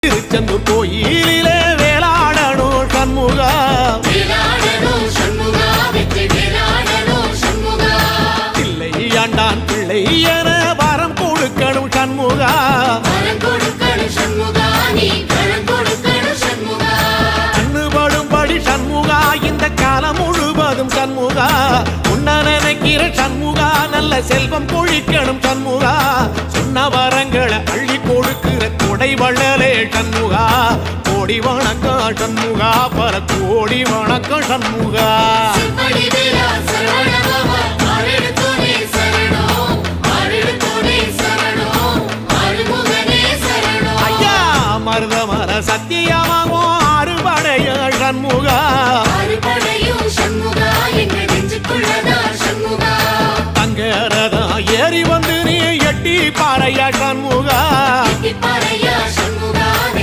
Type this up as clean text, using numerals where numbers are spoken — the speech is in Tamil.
திருச்செந்தூர் கோயிலிலே வேளாடணும் சண்முகா, பிள்ளை ஆண்டான் பிள்ளை என வரம் கொடுக்கணும் சண்முகா, கண்ணுபடும்படி சண்முகா இந்த காலம் முழுவதும் சண்முகா, உன்ன நினைக்கிற சண்முகா நல்ல செல்வம் பொழிக்கணும் சண்முகா, சொன்ன வரங்களை அள்ளி கொடுக்கிற கொடை வள்ளலே சண்முகா, கோடி வணக்கம் சண்முகா, பல கோடி வணக்கம் சண்முகா. ஐயா மருதமர சத்தியமாகும் அறுபடைய சண்முகா, தங்கரதா ஏறி வந்து நீ எட்டி பாறையா சண்முகா,